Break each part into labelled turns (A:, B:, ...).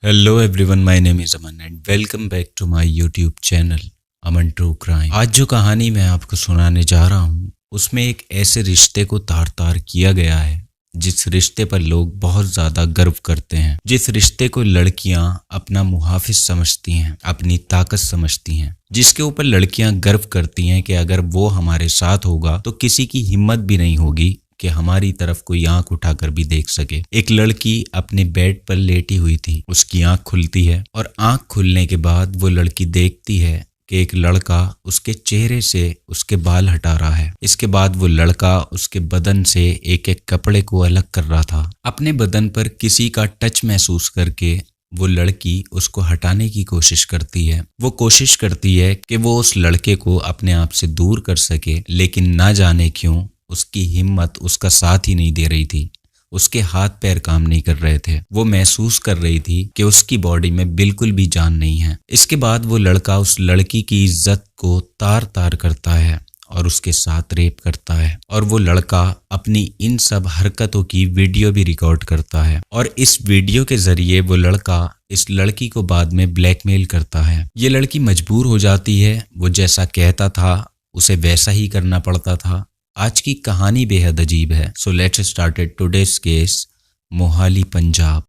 A: Hello everyone, my name is Aman and welcome back to my YouTube channel Aman true crime. आज जो कहानी मैं आपको सुनाने जा रहा हूँ उसमें एक ऐसे रिश्ते को तार तार किया गया है जिस रिश्ते पर लोग बहुत ज्यादा गर्व करते हैं, जिस रिश्ते को लड़कियां अपना मुहाफिज समझती हैं, अपनी ताकत समझती हैं, जिसके ऊपर लड़कियां गर्व करती हैं कि अगर वो हमारे साथ होगा तो किसी की हिम्मत भी नहीं होगी कि हमारी तरफ कोई आंख उठाकर भी देख सके। एक लड़की अपने बेड पर लेटी हुई थी, उसकी आंख खुलती है और आंख खुलने के बाद वो लड़की देखती है कि एक लड़का उसके चेहरे से उसके बाल हटा रहा है। इसके बाद वो लड़का उसके बदन से एक एक कपड़े को अलग कर रहा था। अपने बदन पर किसी का टच महसूस करके वो लड़की उसको हटाने की कोशिश करती है। वो कोशिश करती है कि वो उस लड़के को अपने आप से दूर कर सके, लेकिन ना जाने क्यों उसकी हिम्मत उसका साथ ही नहीं दे रही थी। उसके हाथ पैर काम नहीं कर रहे थे। वो महसूस कर रही थी कि उसकी बॉडी में बिल्कुल भी जान नहीं है। इसके बाद वो लड़का उस लड़की की इज्जत को तार तार करता है और उसके साथ रेप करता है, और वो लड़का अपनी इन सब हरकतों की वीडियो भी रिकॉर्ड करता है और इस वीडियो के जरिए वो लड़का इस लड़की को बाद में ब्लैकमेल करता है। ये लड़की मजबूर हो जाती है, वो जैसा कहता था उसे वैसा ही करना पड़ता था। आज की कहानी बेहद अजीब है। So let's start today's case, Mohali Punjab.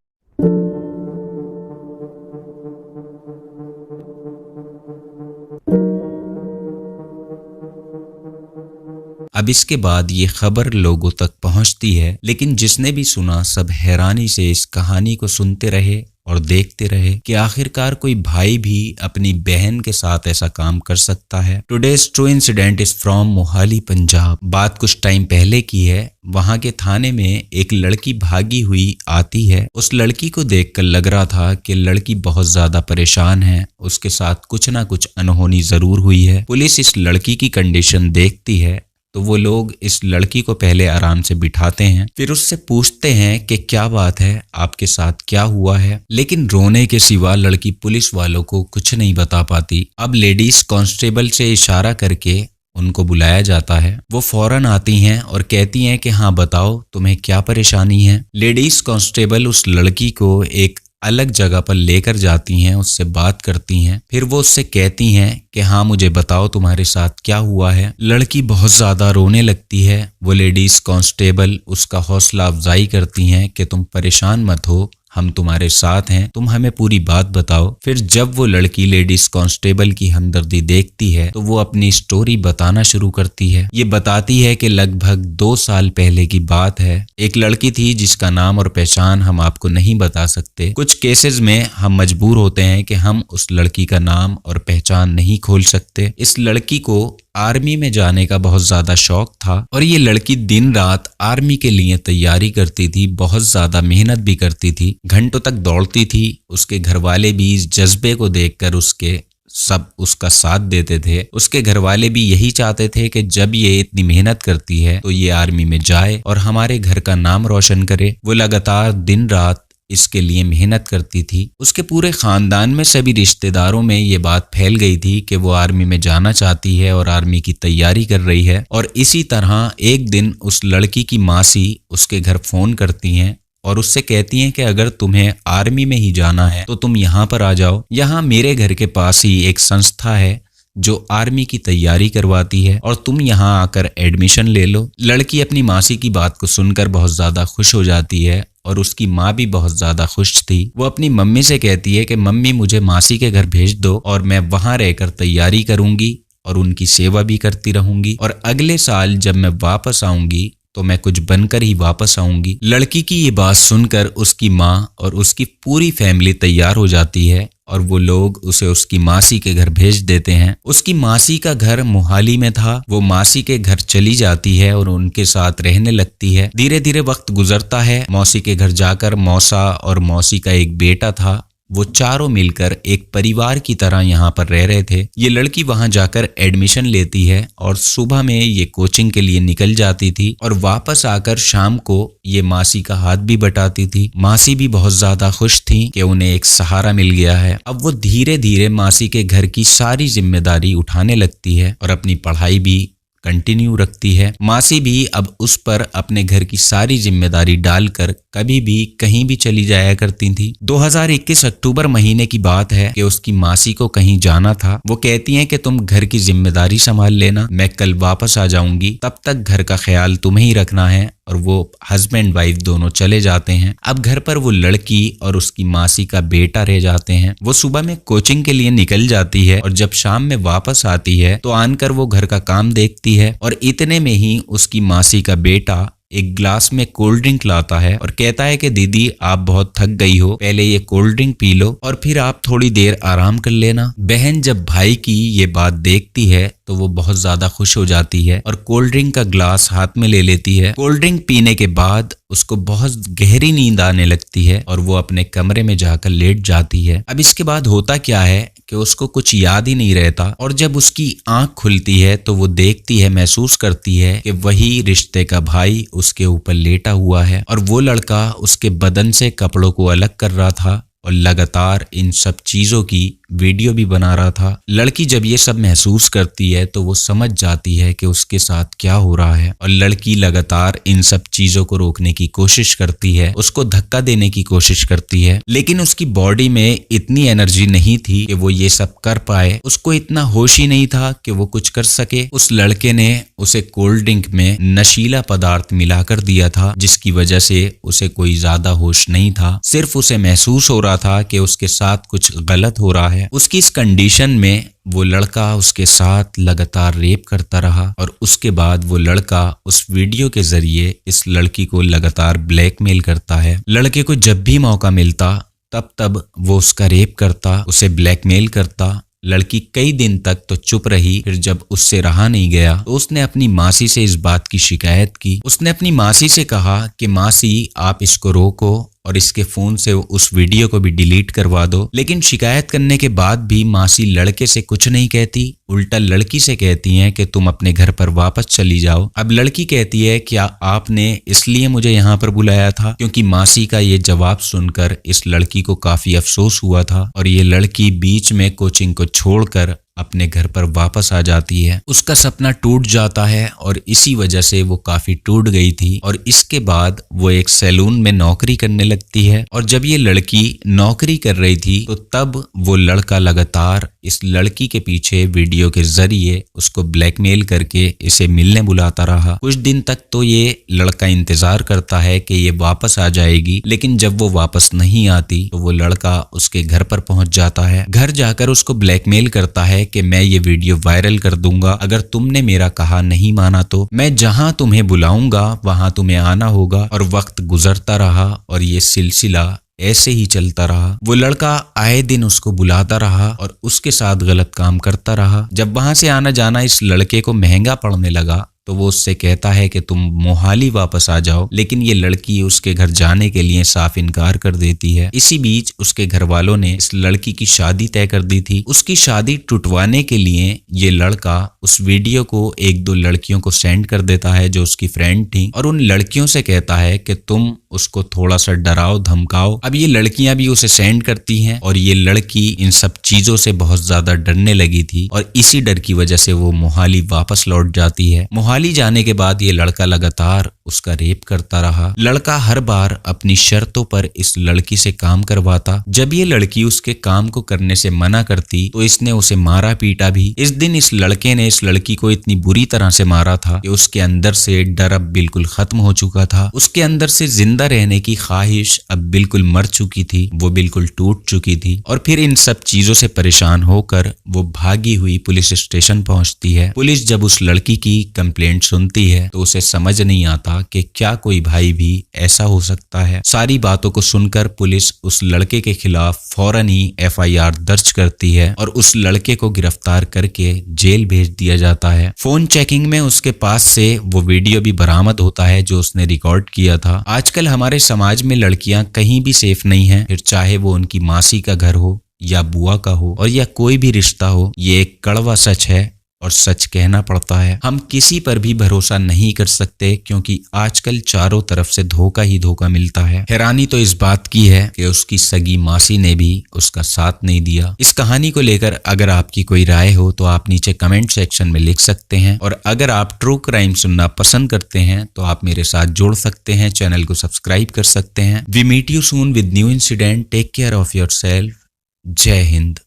A: अब इसके बाद ये खबर लोगों तक पहुंचती है, लेकिन जिसने भी सुना सब हैरानी से इस कहानी को सुनते रहे और देखते रहे कि आखिरकार कोई भाई भी अपनी बहन के साथ ऐसा काम कर सकता है। Today's true incident is from Mohali Punjab. बात कुछ टाइम पहले की है। वहां के थाने में एक लड़की भागी हुई आती है। उस लड़की को देखकर लग रहा था कि लड़की बहुत ज्यादा परेशान है, उसके साथ कुछ ना कुछ अनहोनी जरूर हुई है। पुलिस इस लड़की की कंडीशन देखती है तो वो लोग इस लड़की को पहले आराम से बिठाते हैं, फिर उससे पूछते हैं कि क्या बात है, आपके साथ क्या हुआ है। लेकिन रोने के सिवा लड़की पुलिस वालों को कुछ नहीं बता पाती। अब लेडीज कांस्टेबल से इशारा करके उनको बुलाया जाता है। वो फौरन आती हैं और कहती हैं कि हाँ बताओ तुम्हें क्या परेशानी है। लेडीज कांस्टेबल उस लड़की को एक अलग जगह पर लेकर जाती हैं, उससे बात करती हैं, फिर वो उससे कहती हैं कि हाँ मुझे बताओ तुम्हारे साथ क्या हुआ है। लड़की बहुत ज्यादा रोने लगती है। वो लेडीज कांस्टेबल उसका हौसला अफजाई करती हैं कि तुम परेशान मत हो, हम तुम्हारे साथ हैं, तुम हमें पूरी बात बताओ। फिर जब वो लड़की लेडीज कांस्टेबल की हमदर्दी देखती है तो वो अपनी स्टोरी बताना शुरू करती है। ये बताती है कि लगभग 2 साल पहले की बात है। एक लड़की थी जिसका नाम और पहचान हम आपको नहीं बता सकते। कुछ केसेस में हम मजबूर होते हैं कि हम उस लड़की का नाम और पहचान नहीं खोल सकते। इस लड़की को आर्मी में जाने का बहुत ज्यादा शौक था और ये लड़की दिन रात आर्मी के लिए तैयारी करती थी, बहुत ज्यादा मेहनत भी करती थी, घंटों तक दौड़ती थी। उसके घर वाले भी इस जज्बे को देखकर उसका साथ देते थे। उसके घर वाले भी यही चाहते थे कि जब ये इतनी मेहनत करती है तो ये आर्मी में जाए और हमारे घर का नाम रोशन करे। वो लगातार दिन रात इसके लिए मेहनत करती थी। उसके पूरे खानदान में सभी रिश्तेदारों में ये बात फैल गई थी कि वो आर्मी में जाना चाहती है और आर्मी की तैयारी कर रही है। और इसी तरह एक दिन उस लड़की की मासी उसके घर फोन करती हैं और उससे कहती हैं कि अगर तुम्हें आर्मी में ही जाना है तो तुम यहाँ पर आ जाओ। यहाँ मेरे घर के पास ही एक संस्था है जो आर्मी की तैयारी करवाती है और तुम यहाँ आकर एडमिशन ले लो। लड़की अपनी मासी की बात को सुनकर बहुत ज्यादा खुश हो जाती है और उसकी माँ भी बहुत ज्यादा खुश थी। वो अपनी मम्मी से कहती है कि मम्मी मुझे मासी के घर भेज दो और मैं वहां रहकर तैयारी करूंगी और उनकी सेवा भी करती रहूंगी, और अगले साल जब मैं वापस आऊंगी तो मैं कुछ बनकर ही वापस आऊंगी। लड़की की ये बात सुनकर उसकी माँ और उसकी पूरी फैमिली तैयार हो जाती है और वो लोग उसे उसकी मासी के घर भेज देते हैं। उसकी मासी का घर मोहाली में था। वो मासी के घर चली जाती है और उनके साथ रहने लगती है। धीरे धीरे वक्त गुजरता है। मौसी के घर जाकर मौसा और मौसी का एक बेटा था, वो चारों मिलकर एक परिवार की तरह यहाँ पर रह रहे थे। ये लड़की वहां जाकर एडमिशन लेती है और सुबह में ये कोचिंग के लिए निकल जाती थी और वापस आकर शाम को ये मासी का हाथ भी बटाती थी। मासी भी बहुत ज्यादा खुश थी कि उन्हें एक सहारा मिल गया है। अब वो धीरे धीरे मासी के घर की सारी जिम्मेदारी उठाने लगती है और अपनी पढ़ाई भी कंटिन्यू रखती है। मासी भी अब उस पर अपने घर की सारी जिम्मेदारी डालकर कभी भी कहीं भी चली जाया करती थी। 2021 अक्टूबर महीने की बात है कि उसकी मासी को कहीं जाना था। वो कहती हैं कि तुम घर की जिम्मेदारी संभाल लेना, मैं कल वापस आ जाऊंगी, तब तक घर का ख्याल तुम्हें ही रखना है। और वो हस्बैंड वाइफ दोनों चले जाते हैं। अब घर पर वो लड़की और उसकी मासी का बेटा रह जाते हैं। वो सुबह में कोचिंग के लिए निकल जाती है और जब शाम में वापस आती है तो आनकर वो घर का काम देखती है और इतने में ही उसकी मासी का बेटा एक ग्लास में कोल्ड ड्रिंक लाता है और कहता है कि दीदी आप बहुत थक गई हो, पहले ये कोल्ड ड्रिंक पी लो और फिर आप थोड़ी देर आराम कर लेना। बहन जब भाई की ये बात देखती है तो वो बहुत ज्यादा खुश हो जाती है और कोल्ड ड्रिंक का ग्लास हाथ में ले लेती है। कोल्ड ड्रिंक पीने के बाद उसको बहुत गहरी नींद आने लगती है और वो अपने कमरे में जाकर लेट जाती है। अब इसके बाद होता क्या है कि उसको कुछ याद ही नहीं रहता और जब उसकी आंख खुलती है तो वो देखती है, महसूस करती है कि वही रिश्ते का भाई उसके ऊपर लेटा हुआ है और वो लड़का उसके बदन से कपड़ों को अलग कर रहा था और लगातार इन सब चीजों की वीडियो भी बना रहा था। लड़की जब ये सब महसूस करती है तो वो समझ जाती है कि उसके साथ क्या हो रहा है और लड़की लगातार इन सब चीजों को रोकने की कोशिश करती है, उसको धक्का देने की कोशिश करती है, लेकिन उसकी बॉडी में इतनी एनर्जी नहीं थी कि वो ये सब कर पाए। उसको इतना होश ही नहीं था कि वो कुछ कर सके। उस लड़के ने उसे कोल्ड ड्रिंक में नशीला पदार्थ मिलाकर दिया था जिसकी वजह से उसे कोई ज्यादा होश नहीं था। सिर्फ उसे महसूस हो रहा था कि उसके साथ कुछ गलत हो रहा है। उसकी इस कंडीशन में वो लड़का उसके साथ लगातार रेप करता रहा और उसके बाद वो लड़का उस वीडियो के जरिए इस लड़की को लगातार ब्लैकमेल करता है। लड़के को जब भी मौका मिलता तब वो उसका रेप करता, उसे ब्लैकमेल करता। लड़की कई दिन तक तो चुप रही, फिर जब उससे रहा नहीं गया तो उसने अपनी मासी से इस बात की शिकायत की। उसने अपनी मासी से कहा कि मासी आप इसको रोको और इसके फोन से उस वीडियो को भी डिलीट करवा दो। लेकिन शिकायत करने के बाद भी मासी लड़के से कुछ नहीं कहती, उल्टा लड़की से कहती हैं कि तुम अपने घर पर वापस चली जाओ। अब लड़की कहती है क्या आपने इसलिए मुझे यहाँ पर बुलाया था, क्योंकि मासी का ये जवाब सुनकर इस लड़की को काफी अफसोस हुआ था और ये लड़की बीच में कोचिंग को छोड़कर अपने घर पर वापस आ जाती है। उसका सपना टूट जाता है और इसी वजह से वो काफी टूट गई थी और इसके बाद वो एक सैलून में नौकरी करने लगती है और जब ये लड़की नौकरी कर रही थी तो तब वो लड़का लगातार इस लड़की के पीछे वीडियो के जरिए उसको ब्लैकमेल करके इसे मिलने बुलाता रहा। कुछ दिन तक तो ये लड़का इंतजार करता है कि ये वापस आ जाएगी, लेकिन जब वो वापस नहीं आती तो वो लड़का उसके घर पर पहुंच जाता है। घर जाकर उसको ब्लैकमेल करता है कि मैं ये वीडियो वायरल कर दूंगा, अगर तुमने मेरा कहा नहीं माना तो मैं जहां तुम्हें बुलाऊंगा वहां तुम्हें आना होगा। और वक्त गुजरता रहा और ये सिलसिला ऐसे ही चलता रहा। वो लड़का आए दिन उसको बुलाता रहा और उसके साथ गलत काम करता रहा। जब वहां से आना जाना इस लड़के को महंगा पड़ने लगा तो वो उससे कहता है कि तुम मोहाली वापस आ जाओ, लेकिन ये लड़की उसके घर जाने के लिए साफ इनकार कर देती है। इसी बीच उसके घर वालों ने इस लड़की की शादी तय कर दी थी। उसकी शादी टुटवाने के लिए ये लड़का उस वीडियो को एक दो लड़कियों को सेंड कर देता है जो उसकी फ्रेंड थी और उन लड़कियों से कहता है कि तुम उसको थोड़ा सा डराओ धमकाओ। अब ये लड़कियां भी उसे सेंड करती हैं और ये लड़की इन सब चीजों से बहुत ज्यादा डरने लगी थी और इसी डर की वजह से वो मोहाली वापस लौट जाती है। मोहाली जाने के बाद ये लड़का लगातार उसका रेप करता रहा। लड़का हर बार अपनी शर्तों पर इस लड़की से काम करवाता। जब ये लड़की उसके काम को करने से मना करती तो इसने उसे मारा पीटा भी। इस दिन इस लड़के ने इस लड़की को इतनी बुरी तरह से मारा था कि उसके अंदर से डर अब बिल्कुल खत्म हो चुका था। उसके अंदर से जिंदा रहने की ख्वाहिश अब बिल्कुल मर चुकी थी, वो बिल्कुल टूट चुकी थी। और फिर इन सब चीजों से परेशान होकर वो भागी हुई पुलिस स्टेशन पहुंचती है। पुलिस जब उस लड़की की कंप्लेंट सुनती है तो उसे समझ नहीं आता कि क्या कोई भाई भी ऐसा हो सकता है। सारी बातों को सुनकर पुलिस उस लड़के के खिलाफ फौरन ही FIR दर्ज करती है और उस लड़के को गिरफ्तार करके जेल भेज दिया जाता है। फोन चेकिंग में उसके पास से वो वीडियो भी बरामद होता है जो उसने रिकॉर्ड किया था। आजकल हमारे समाज में लड़कियां कहीं भी सेफ नहीं हैं, फिर चाहे वो उनकी मासी का घर हो या बुआ का हो और या कोई भी रिश्ता हो। ये एक कड़वा सच है और सच कहना पड़ता है। हम किसी पर भी भरोसा नहीं कर सकते क्योंकि आजकल चारों तरफ से धोखा ही धोखा मिलता है। हैरानी तो इस बात की है कि उसकी सगी मासी ने भी उसका साथ नहीं दिया। इस कहानी को लेकर अगर आपकी कोई राय हो तो आप नीचे कमेंट सेक्शन में लिख सकते हैं, और अगर आप ट्रू क्राइम सुनना पसंद करते हैं तो आप मेरे साथ जुड़ सकते हैं, चैनल को सब्सक्राइब कर सकते हैं। We meet you soon with new incident. Take care of yourself. जय हिंद।